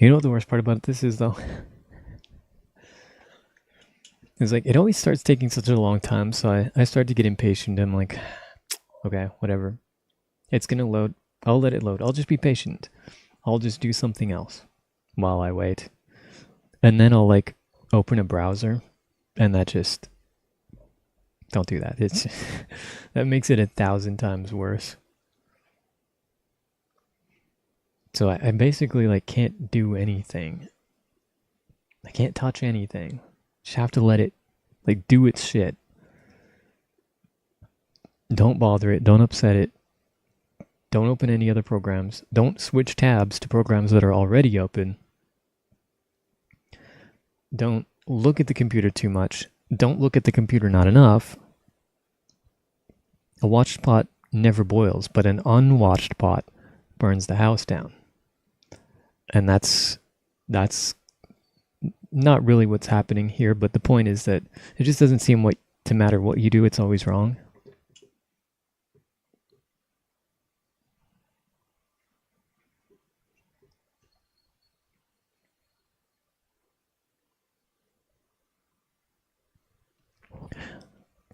You know what the worst part about this is, though? It's like, it always starts taking such a long time, so I start to get impatient. I'm like, okay, whatever. It's gonna load. I'll let it load. I'll just be patient. I'll just do something else while I wait. And then I'll, like, open a browser, and that just... Don't do that. It's that makes it 1,000 times worse. So I basically, like, can't do anything. I can't touch anything. Just have to let it, like, do its shit. Don't bother it. Don't upset it. Don't open any other programs. Don't switch tabs to programs that are already open. Don't look at the computer too much. Don't look at the computer not enough. A watched pot never boils, but an unwatched pot burns the house down. And that's not really what's happening here, but the point is that it just doesn't seem to matter what you do, it's always wrong.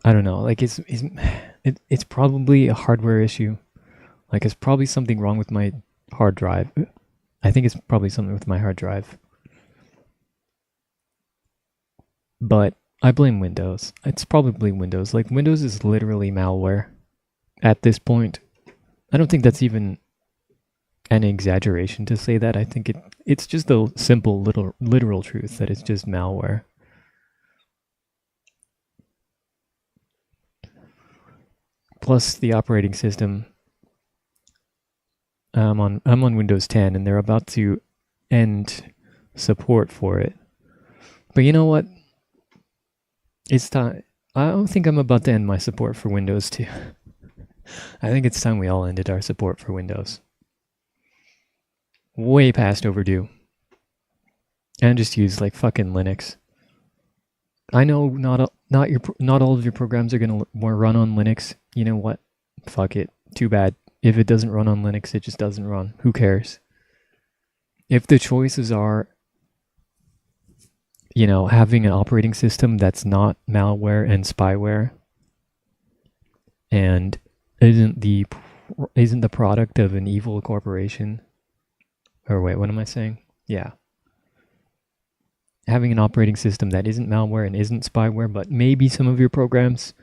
I don't know, like it's probably a hardware issue. Like, it's probably something wrong with my hard drive. I think it's probably something with my hard drive. But I blame Windows. It's probably Windows. Like, Windows is literally malware at this point. I don't think that's even an exaggeration to say that. I think it's just the simple literal truth that it's just malware. Plus the operating system. I'm on Windows 10, and they're about to end support for it. But you know what? It's time. I don't think I'm about to end my support for Windows 2. I think it's time we all ended our support for Windows. Way past overdue. And just use, like, fucking Linux. I know not all of your programs are gonna run on Linux. You know what? Fuck it. Too bad. If it doesn't run on Linux, it just doesn't run. Who cares? If the choices are, you know, having an operating system that's not malware and spyware, and isn't the product of an evil corporation, or wait, what am I saying? Yeah. Having an operating system that isn't malware and isn't spyware, but maybe some of your programs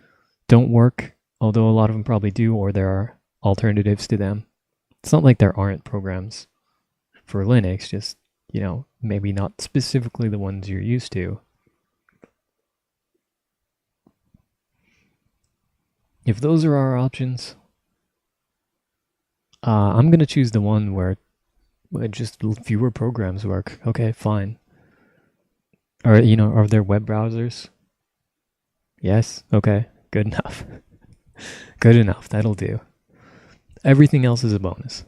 don't work, although a lot of them probably do, or there are alternatives to them. It's not like there aren't programs for Linux, just, you know, maybe not specifically the ones you're used to. If those are our options, I'm going to choose the one where just fewer programs work. Okay, fine. Or, you know, are there web browsers? Yes? Okay, good enough. Good enough, that'll do. Everything else is a bonus.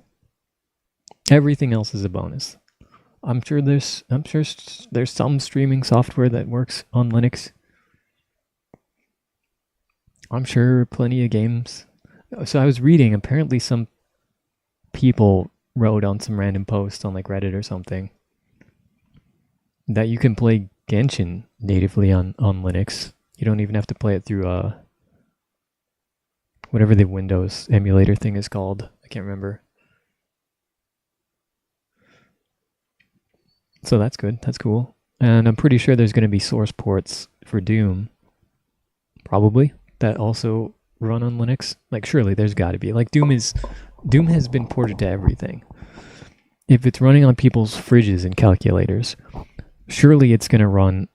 Everything else is a bonus. I'm sure there's some streaming software that works on Linux. I'm sure plenty of games. So I was reading, apparently some people wrote on some random post on, like, Reddit or something that you can play Genshin natively on Linux. You don't even have to play it through whatever the Windows emulator thing is called. I can't remember. So that's good. That's cool. And I'm pretty sure there's going to be source ports for Doom. Probably. That also run on Linux. Like, surely there's got to be. Like, Doom has been ported to everything. If it's running on people's fridges and calculators, surely it's going to run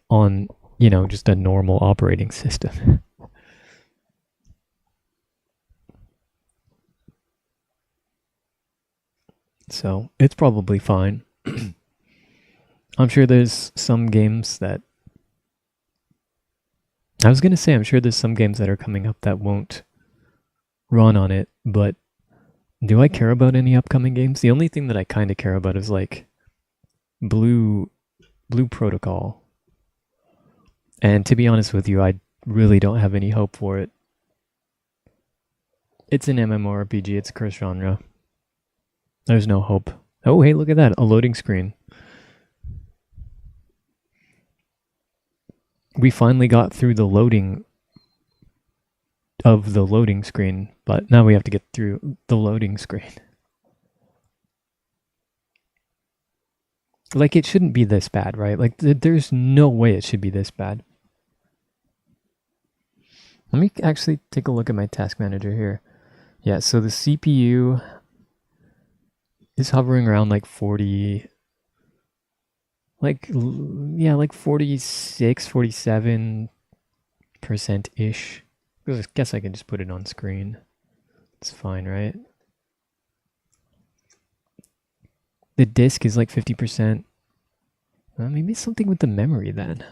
on, you know, just a normal operating system. So it's probably fine. I'm sure there's some games that... I was going to say, I'm sure there's some games that are coming up that won't run on it, but do I care about any upcoming games? The only thing that I kind of care about is, like, Blue Protocol. And to be honest with you, I really don't have any hope for it. It's an MMORPG, it's a cursed genre. There's no hope Oh, hey, look at that. A loading screen. We finally got through the loading of the loading screen, but now we have to get through the loading screen. Like, it shouldn't be this bad, right? Like, there's no way it should be this bad. Let me actually take a look at my task manager here. Yeah, so the CPU is hovering around like 40, like 46, 47% ish. I guess I can just put it on screen. It's fine, right? The disk is like 50%. Well, maybe it's something with the memory then.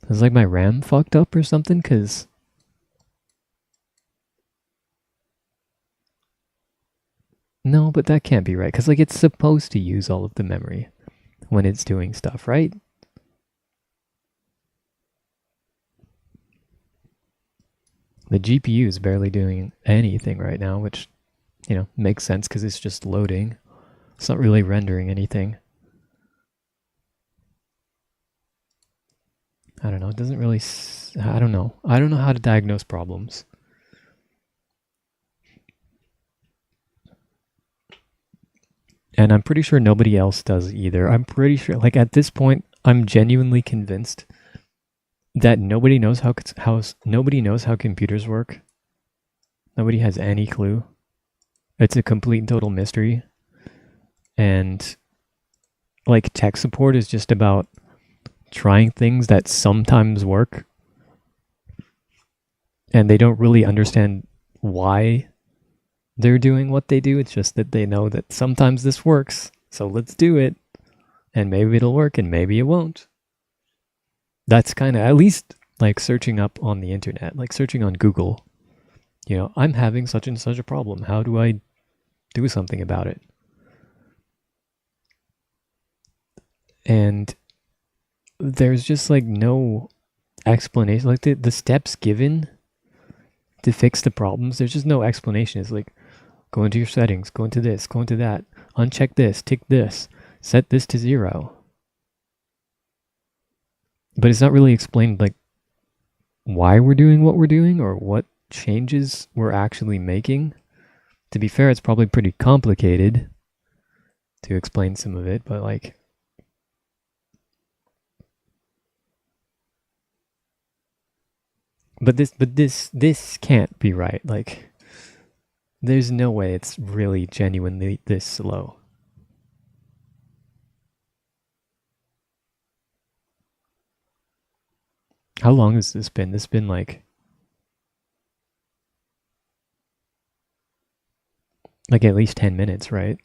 Is like my RAM fucked up or something? Because no, but that can't be right. Because like it's supposed to use all of the memory when it's doing stuff, right? The GPU is barely doing anything right now, which, you know, makes sense because it's just loading. It's not really rendering anything. I don't know. It doesn't really. I don't know. I don't know how to diagnose problems. And I'm pretty sure nobody else does either. I'm pretty sure, like at this point, I'm genuinely convinced that nobody knows how nobody knows how computers work. Nobody has any clue. It's a complete and total mystery. And like tech support is just about trying things that sometimes work. And they don't really understand why they're doing what they do. It's just that they know that sometimes this works, so let's do it. And maybe it'll work and maybe it won't. That's kind of, at least like searching up on the internet, like searching on Google. You know, I'm having such and such a problem. How do I do something about it? And there's just like no explanation. Like the steps given to fix the problems, there's just no explanation. It's like, go into your settings, go into this, go into that, uncheck this, tick this, set this to 0. But it's not really explained like why we're doing what we're doing or what changes we're actually making. To be fair, it's probably pretty complicated to explain some of it, but like, but this can't be right. Like, there's no way it's really genuinely this slow. How long has this been? This has been like at least 10 minutes, right?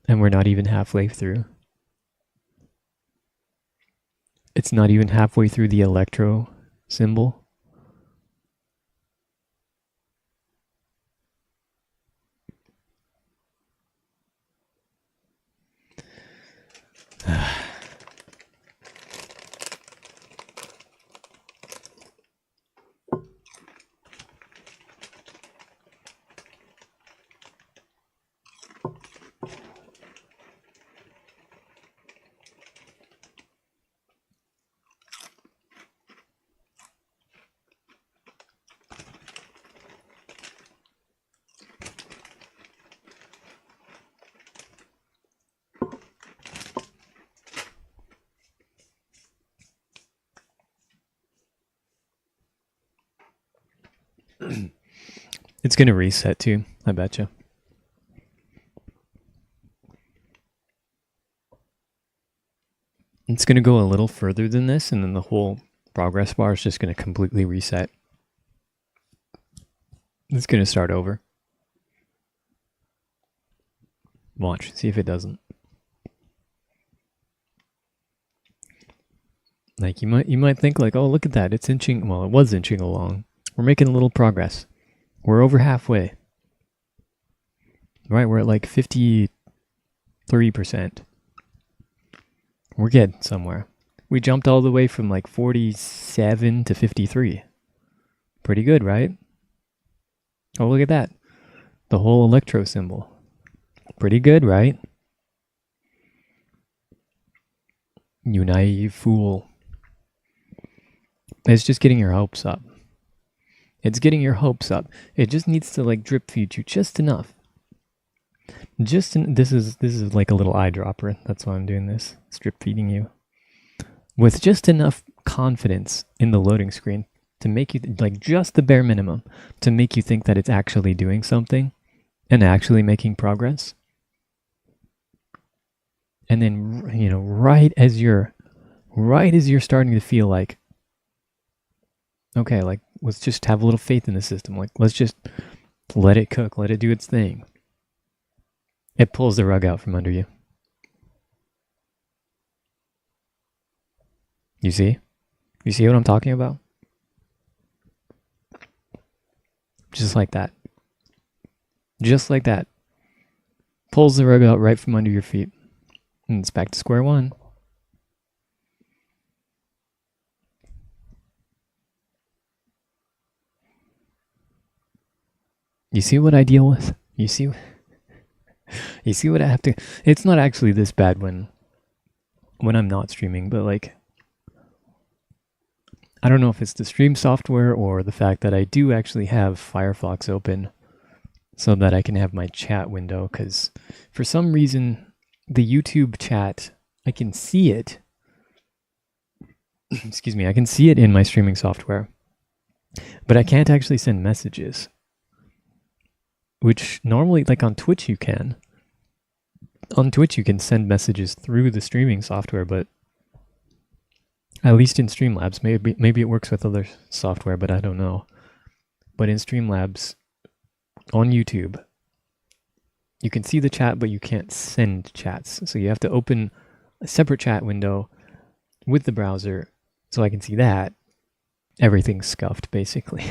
And we're not even halfway through. It's not even halfway through the electro symbol. It's going to reset too, I betcha. It's going to go a little further than this, and then the whole progress bar is just going to completely reset. It's going to start over. Watch, see if it doesn't. Like you might think like, oh, look at that, it's inching. Well, it was inching along. We're making a little progress. We're over halfway. Right, we're at like 53%. We're getting somewhere. We jumped all the way from like 47 to 53. Pretty good, right? Oh, look at that. The whole electro symbol. Pretty good, right? You naive fool. It's just getting your hopes up. It's getting your hopes up. It just needs to like drip feed you just enough. This is like a little eyedropper. That's why I'm doing this. It's drip feeding you with just enough confidence in the loading screen to make you like just the bare minimum to make you think that it's actually doing something and actually making progress. And then, you know, right as you're starting to feel like, okay, like let's just have a little faith in the system. Like let's just let it cook, let it do its thing. It pulls the rug out from under you. You see? You see what I'm talking about? Just like that. Just like that. Pulls the rug out right from under your feet. And it's back to square one. You see what I deal with? You see what I have to... It's not actually this bad when I'm not streaming, but like... I don't know if it's the stream software or the fact that I do actually have Firefox open so that I can have my chat window, because for some reason the YouTube chat, I can see it. Excuse me, I can see it in my streaming software, but I can't actually send messages, which normally, like on Twitch, you can. On Twitch, you can send messages through the streaming software, but at least in Streamlabs, maybe it works with other software, but I don't know. But in Streamlabs, on YouTube, you can see the chat, but you can't send chats. So you have to open a separate chat window with the browser so I can see that. Everything's scuffed, basically.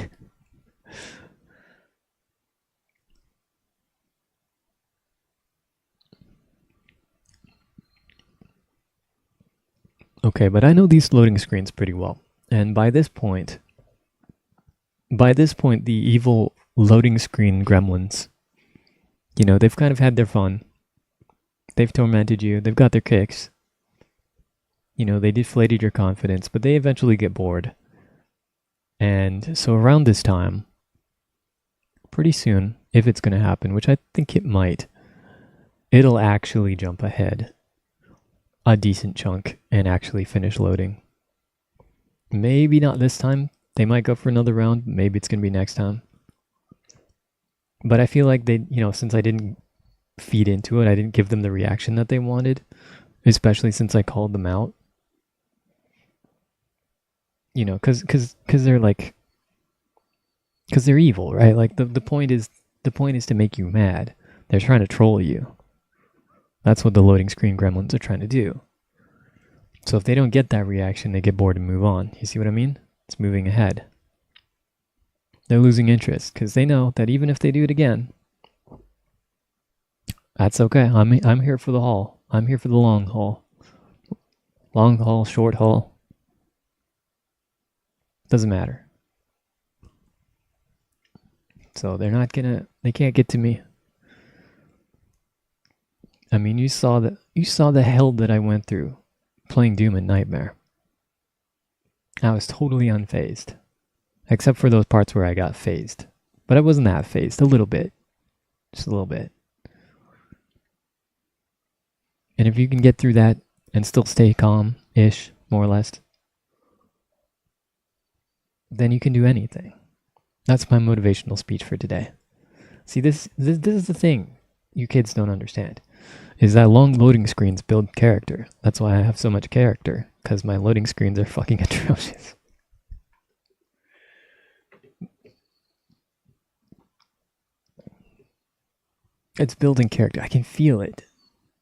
Okay, but I know these loading screens pretty well. And by this point, the evil loading screen gremlins, you know, they've kind of had their fun. They've tormented you. They've got their kicks. You know, they deflated your confidence, but they eventually get bored. And so around this time, pretty soon, if it's going to happen, which I think it might, it'll actually jump ahead a decent chunk and actually finish loading. Maybe not this time. They might go for another round. Maybe it's going to be next time. But I feel like they, you know, since I didn't feed into it, I didn't give them the reaction that they wanted, especially since I called them out. You know, because they're like, because they're evil, right? Like the point is to make you mad. They're trying to troll you. That's what the loading screen gremlins are trying to do. So if they don't get that reaction, they get bored and move on. You see what I mean? It's moving ahead. They're losing interest because they know that even if they do it again, that's okay. I'm here for the haul. I'm here for the long haul. Long haul, short haul. Doesn't matter. So they're not gonna, they can't get to me. I mean, you saw the hell that I went through playing Doom and Nightmare. I was totally unfazed. Except for those parts where I got phased. But I wasn't that phased. A little bit. Just a little bit. And if you can get through that and still stay calm-ish, more or less, then you can do anything. That's my motivational speech for today. See, this is the thing you kids don't understand. Is that long loading screens build character. That's why I have so much character. Because my loading screens are fucking atrocious. It's building character. I can feel it.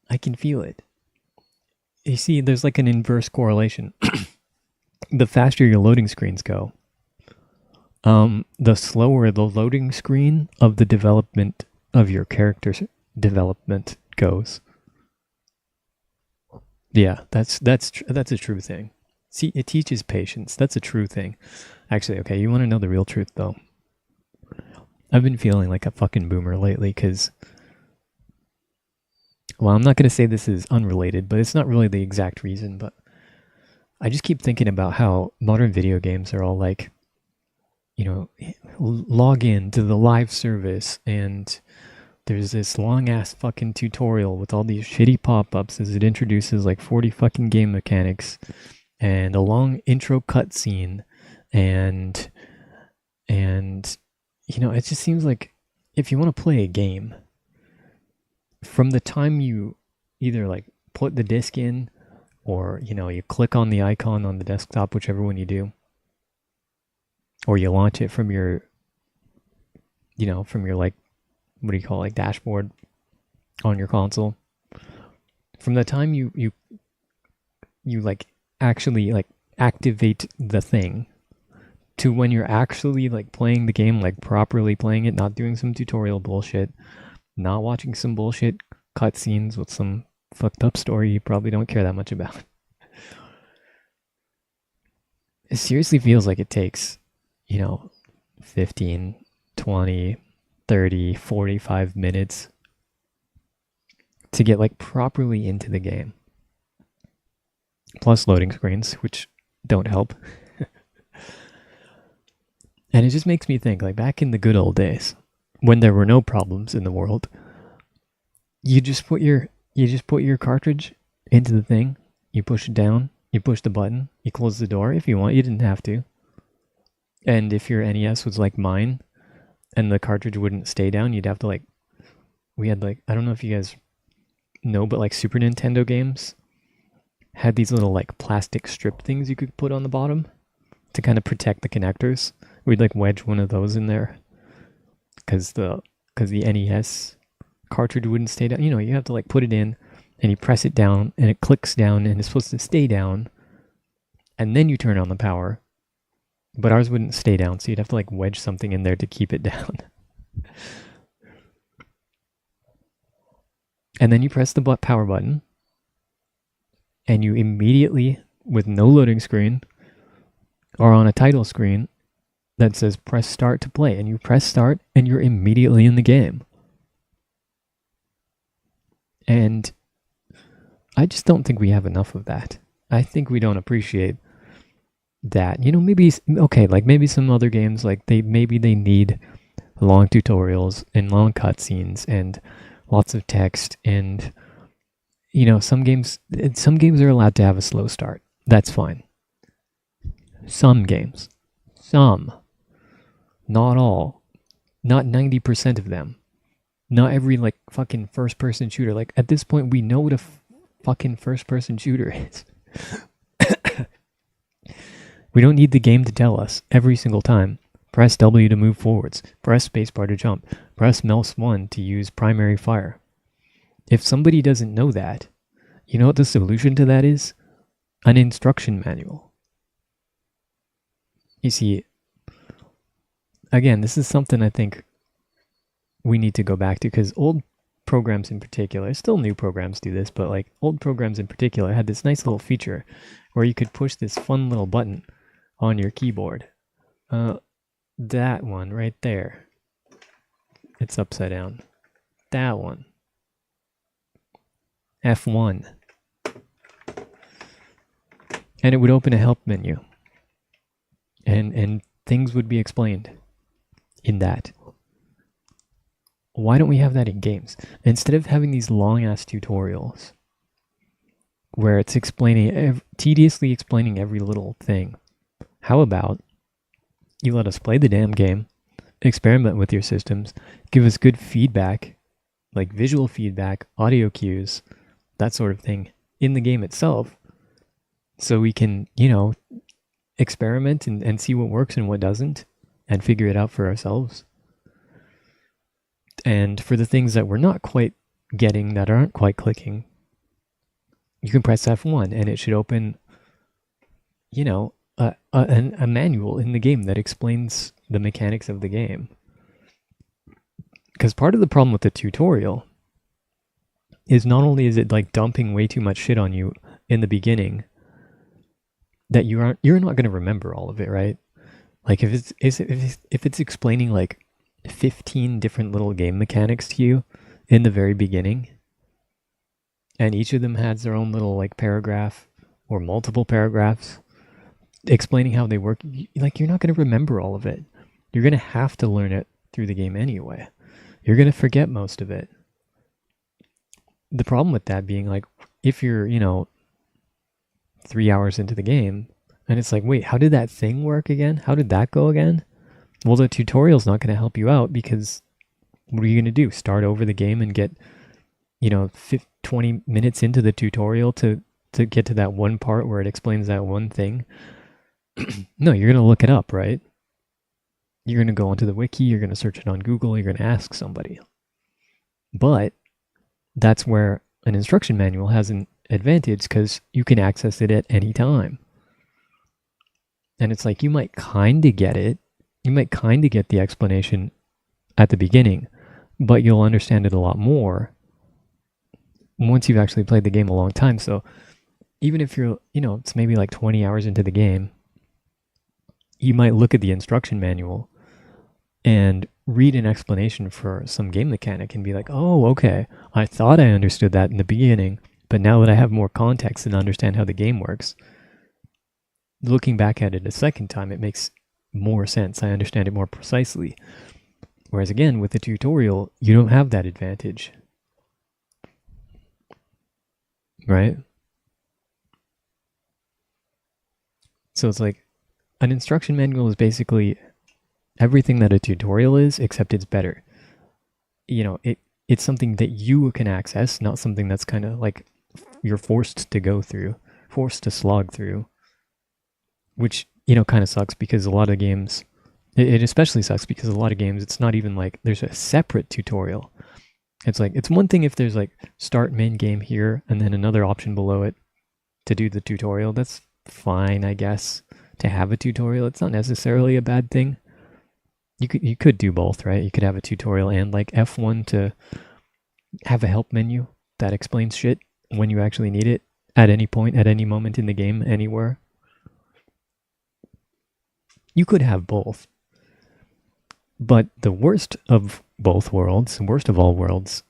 I can feel it. You see, there's like an inverse correlation. The faster your loading screens go, the slower the loading screen of the development of your character's development goes. Yeah, that's a true thing. See, it teaches patience. That's a true thing. Actually, okay, you want to know the real truth, though? I've been feeling like a fucking boomer lately, because well, I'm not going to say this is unrelated, but it's not really the exact reason, but I just keep thinking about how modern video games are all like, you know, log in to the live service and there's this long ass fucking tutorial with all these shitty pop-ups as it introduces like 40 fucking game mechanics and a long intro cutscene and you know, it just seems like if you want to play a game, from the time you either like put the disc in or, you know, you click on the icon on the desktop, whichever one you do, or you launch it from your, you know, from your like, what do you call it, like dashboard on your console. From the time you like actually like activate the thing to when you're actually like playing the game, like properly playing it, not doing some tutorial bullshit, not watching some bullshit cutscenes with some fucked up story you probably don't care that much about. It seriously feels like it takes, you know, 15, 20, 30, 45 minutes to get like properly into the game. Plus loading screens, which don't help. And it just makes me think, like back in the good old days, when there were no problems in the world, you just put your cartridge into the thing, you push it down, you push the button, you close the door if you want, you didn't have to. And if your NES was like mine, and the cartridge wouldn't stay down, you'd have to like, we had like, I don't know if you guys know, but like Super Nintendo games had these little like plastic strip things you could put on the bottom to kind of protect the connectors. We'd like wedge one of those in there because the NES cartridge wouldn't stay down. You know, you have to like put it in and you press it down and it clicks down and it's supposed to stay down and then you turn on the power. But ours wouldn't stay down, so you'd have to like wedge something in there to keep it down. And then you press the power button and you immediately, with no loading screen, are on a title screen that says press start to play, and you press start and you're immediately in the game. And I just don't think we have enough of that. I think we don't appreciate that. You know, maybe, okay, like maybe some other games, like maybe they need long tutorials and long cutscenes and lots of text, and you know, some games are allowed to have a slow start. That's fine. Some games. Some. Not all. Not 90% of them. Not every like fucking first person shooter. Like at this point we know what a fucking first person shooter is. We don't need the game to tell us every single time. Press W to move forwards. Press spacebar to jump. Press mouse 1 to use primary fire. If somebody doesn't know that, you know what the solution to that is? An instruction manual. You see, again, this is something I think we need to go back to, because old programs in particular, still new programs do this, but like old programs in particular had this nice little feature where you could push this fun little button on your keyboard. That one right there. It's upside down. That one. F1. And it would open a help menu. And things would be explained in that. Why don't we have that in games? Instead of having these long-ass tutorials where it's tediously explaining every little thing, how about you let us play the damn game, experiment with your systems, give us good feedback, like visual feedback, audio cues, that sort of thing, in the game itself, so we can, you know, experiment and see what works and what doesn't, and figure it out for ourselves. And for the things that we're not quite getting, that aren't quite clicking, you can press F1 and it should open, you know, a manual in the game that explains the mechanics of the game. Because part of the problem with the tutorial is not only is it like dumping way too much shit on you in the beginning that you're not going to remember all of it, right? Like if it's explaining like 15 different little game mechanics to you in the very beginning, and each of them has their own little like paragraph or multiple paragraphs explaining how they work. Like, you're not going to remember all of it. You're going to have to learn it through the game anyway. You're going to forget most of it. The problem with that being, like, if you're, 3 hours into the game and it's like, wait, how did that thing work again? How did that go again? Well, the tutorial's not going to help you out, because what are you going to do? Start over the game and get, 20 minutes into the tutorial to get to that one part where it explains that one thing? No, you're going to look it up, right? You're going to go onto the wiki, you're going to search it on Google, you're going to ask somebody. But that's where an instruction manual has an advantage, because you can access it at any time. And it's like, you might kind of get it. You might kind of get the explanation at the beginning, but you'll understand it a lot more once you've actually played the game a long time. So even if you're, it's maybe like 20 hours into the game, you might look at the instruction manual and read an explanation for some game mechanic and be like, oh, okay, I thought I understood that in the beginning, but now that I have more context and understand how the game works, looking back at it a second time, it makes more sense. I understand it more precisely. Whereas again, with the tutorial, you don't have that advantage. Right? So it's like, an instruction manual is basically everything that a tutorial is, except it's better. It's something that you can access, not something that's kind of like you're forced to go through, forced to slog through, which, kind of sucks, because a lot of games, it especially sucks because a lot of games, it's not even like there's a separate tutorial. It's like, it's one thing if there's like start main game here and then another option below it to do the tutorial. That's fine, I guess, to have a tutorial. It's not necessarily a bad thing. You could do both, right? You could have a tutorial and like F1 to have a help menu that explains shit when you actually need it at any point, at any moment in the game, anywhere. You could have both. But the worst of both worlds, worst of all worlds,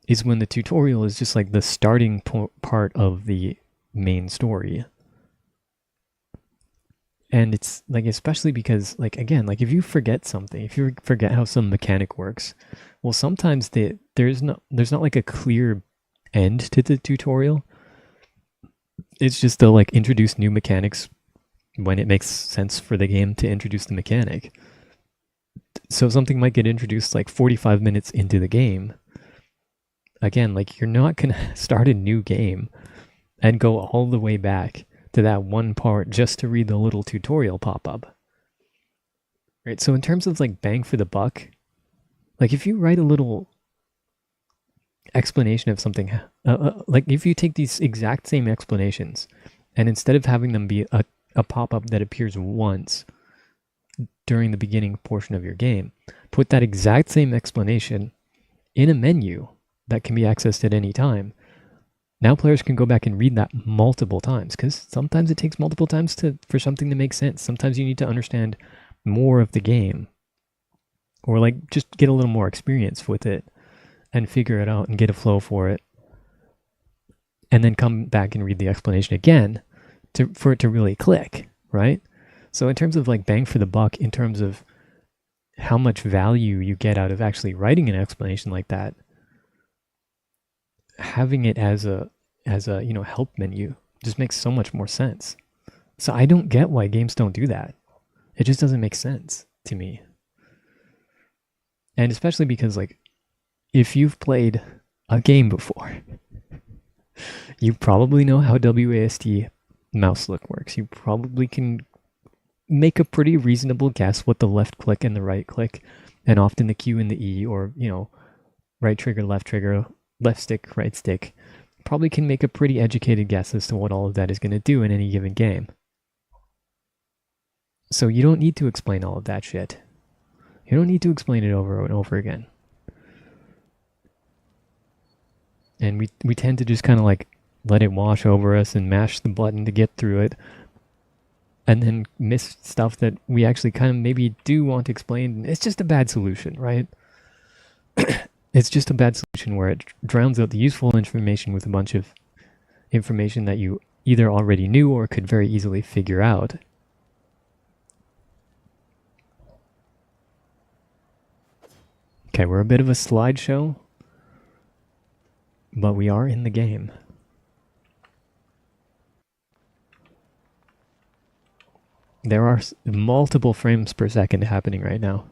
is when the tutorial is just like the starting part of the main story. And it's like, especially because, like, again, like if you forget something, if you forget how some mechanic works, well, sometimes there's not like a clear end to the tutorial. It's just they'll like introduce new mechanics when it makes sense for the game to introduce the mechanic. So something might get introduced like 45 minutes into the game. Again, like, you're not going to start a new game and go all the way back to that one part just to read the little tutorial pop up. Right? So in terms of like bang for the buck, like if you write a little explanation of something, like if you take these exact same explanations and instead of having them be a pop-up that appears once during the beginning portion of your game, put that exact same explanation in a menu that can be accessed at any time. Now players can go back and read that multiple times, because sometimes it takes multiple times for something to make sense. Sometimes you need to understand more of the game, or like just get a little more experience with it and figure it out and get a flow for it, and then come back and read the explanation again for it to really click, right? So in terms of like bang for the buck, in terms of how much value you get out of actually writing an explanation like that, having it as a help menu just makes so much more sense. So I don't get why games don't do that. It just doesn't make sense to me. And especially because, like, if you've played a game before, you probably know how WASD mouse look works. You probably can make a pretty reasonable guess what the left click and the right click, and often the Q and the E, or, right trigger, left stick, right stick, probably can make a pretty educated guess as to what all of that is going to do in any given game. So you don't need to explain all of that shit. You don't need to explain it over and over again. And we tend to just kind of like let it wash over us and mash the button to get through it, and then miss stuff that we actually kind of maybe do want to explain. It's just a bad solution, right? It's just a bad solution where it drowns out the useful information with a bunch of information that you either already knew or could very easily figure out. Okay, we're a bit of a slideshow, but we are in the game. There are multiple frames per second happening right now.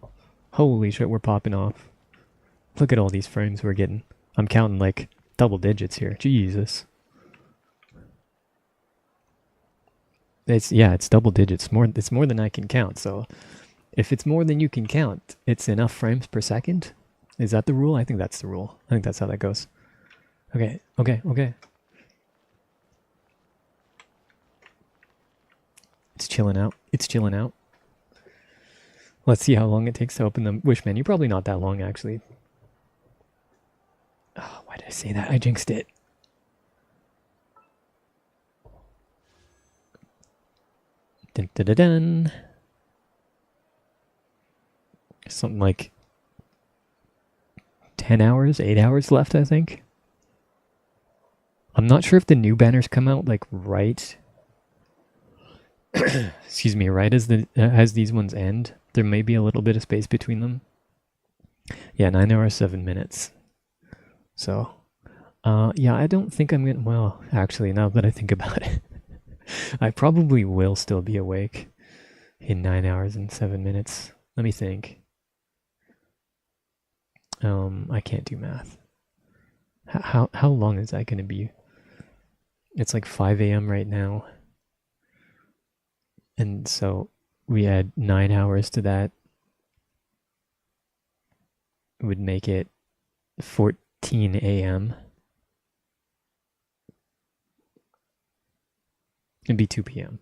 Holy shit, we're popping off. Look at all these frames we're getting. I'm counting like double digits here. Jesus. It's double digits. It's more than I can count. So if it's more than you can count, it's enough frames per second. Is that the rule? I think that's the rule. I think that's how that goes. Okay. It's chilling out. Let's see how long it takes to open the wish menu. Probably not that long, actually. Oh, why did I say that? I jinxed it. Dun, dun, dun, dun. Something like 10 hours, 8 hours left, I think. I'm not sure if the new banners come out like right. Excuse me, right as these ones end. There may be a little bit of space between them. Yeah, 9 hours, 7 minutes. So, yeah, I don't think I'm gonna. Well, actually, now that I think about it, I probably will still be awake in 9 hours and 7 minutes. Let me think. I can't do math. How long is that going to be? It's like 5 a.m. right now. And so we add 9 hours to that. It would make it 14 a.m. It'd be 2 p.m.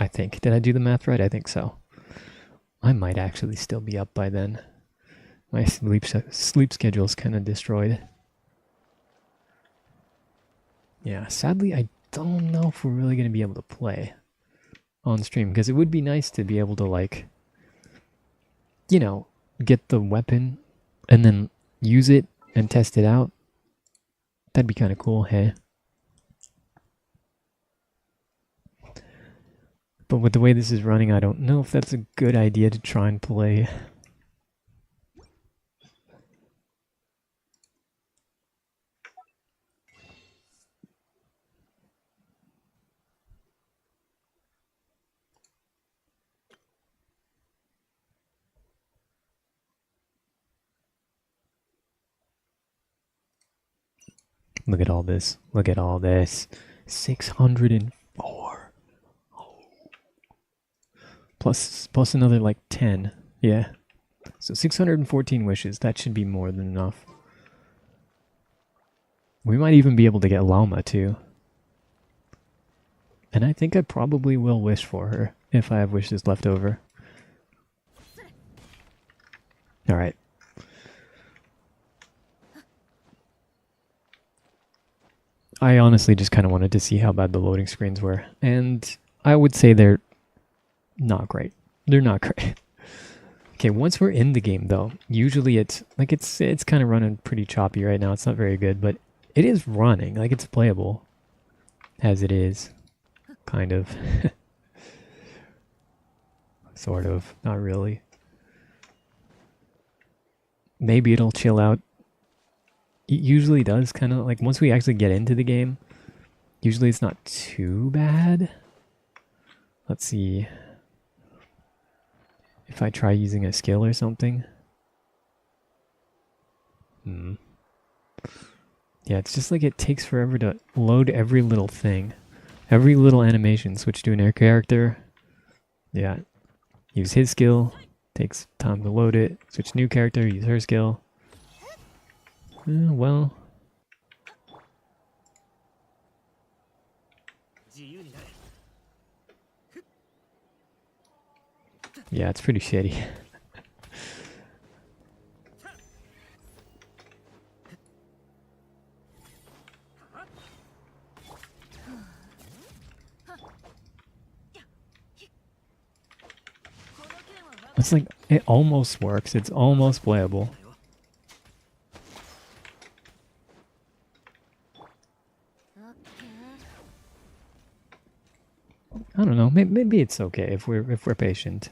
I think. Did I do the math right? I think so. I might actually still be up by then. My sleep schedule is kind of destroyed. Yeah, sadly, I don't know if we're really going to be able to play on stream, because it would be nice to be able to, like, you know, get the weapon and then use it and test it out. That'd be kind of cool, hey? But with the way this is running, I don't know if that's a good idea to try and play. Look at all this. Look at all this. 604. Plus another like 10. Yeah. So 614 wishes. That should be more than enough. We might even be able to get Llama too. And I think I probably will wish for her if I have wishes left over. Alright. I honestly just kind of wanted to see how bad the loading screens were. And I would say they're not great. They're not great. Okay, once we're in the game though, usually it's kind of running pretty choppy right now. It's not very good, but it is running. Like, it's playable as it is. Kind of. Sort of. Not really. Maybe it'll chill out. It usually does, kind of, like, once we actually get into the game, usually it's not too bad. Let's see. If I try using a skill or something. Yeah, it's just like it takes forever to load every little thing. Every little animation. Switch to an air character. Yeah. Use his skill. Takes time to load it. Switch new character. Use her skill. Well. Yeah, it's pretty shitty. It's like, it almost works. It's almost playable. I don't know. Maybe it's okay if we're patient.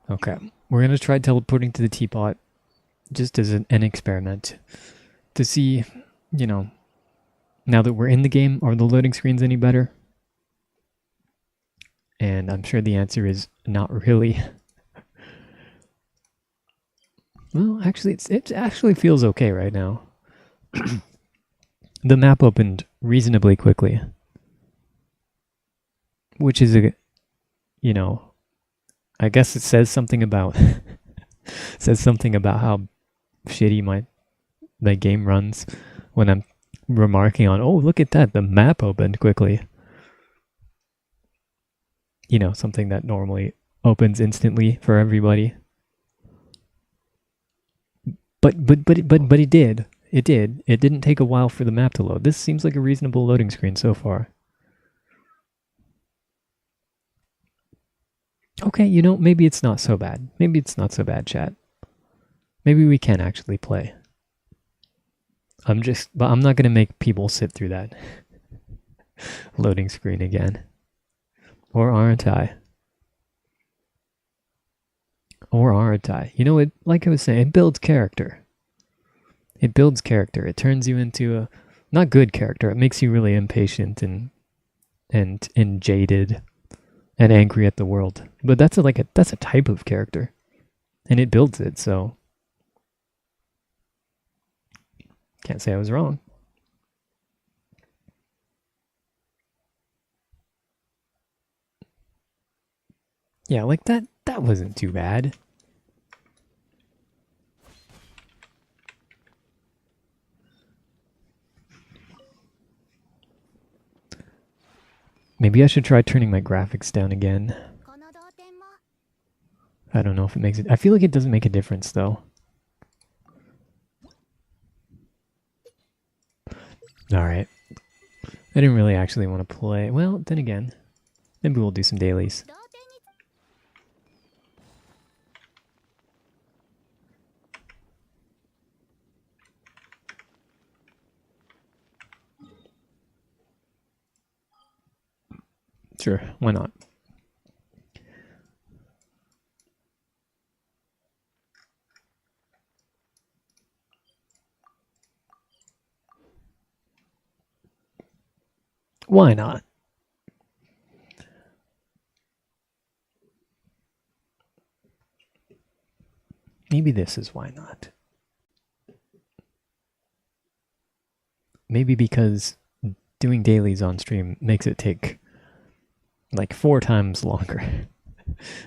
Okay, we're gonna try teleporting to the teapot, just as an experiment, to see, you know, now that we're in the game, are the loading screens any better? And I'm sure the answer is not really. Well, actually, it actually feels okay right now. The map opened reasonably quickly, which is you know, I guess it says something about says something about how shitty my game runs when I'm remarking on, oh, look at that, the map opened quickly. You know, something that normally opens instantly for everybody. But it did. It did. It didn't take a while for the map to load. This seems like a reasonable loading screen so far. Okay, you know, maybe it's not so bad. Maybe it's not so bad, chat. Maybe we can actually play. But I'm not gonna make people sit through that loading screen again. Or aren't I? Or aren't I? You know, like I was saying, it builds character. It builds character. It turns you into a not good character. It makes you really impatient and jaded and angry at the world. But that's a type of character, and it builds it. So can't say I was wrong. Yeah, like that wasn't too bad. Maybe I should try turning my graphics down again. I don't know if it makes it. I feel like it doesn't make a difference though. Alright. I didn't really actually want to play. Well, then again, maybe we'll do some dailies. Sure, why not? Why not? Maybe this is why not. Maybe because doing dailies on stream makes it take like 4 times longer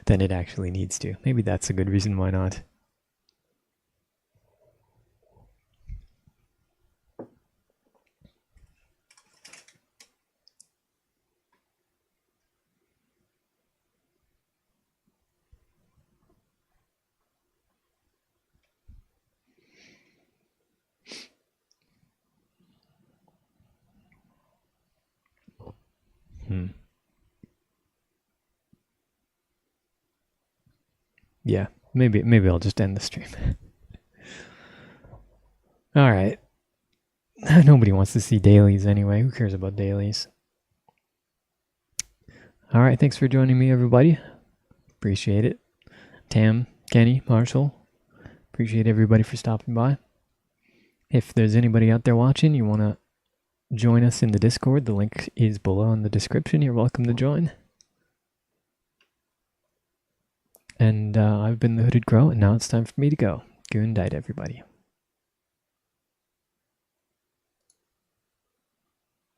than it actually needs to. Maybe that's a good reason why not. Yeah, maybe I'll just end the stream. All right. Nobody wants to see dailies anyway. Who cares about dailies? All right, thanks for joining me, everybody. Appreciate it. Tam, Kenny, Marshall. Appreciate everybody for stopping by. If there's anybody out there watching, you want to join us in the Discord, the link is below in the description. You're welcome to join. And I've been the Hooded Crow, and now it's time for me to go. Good night, everybody.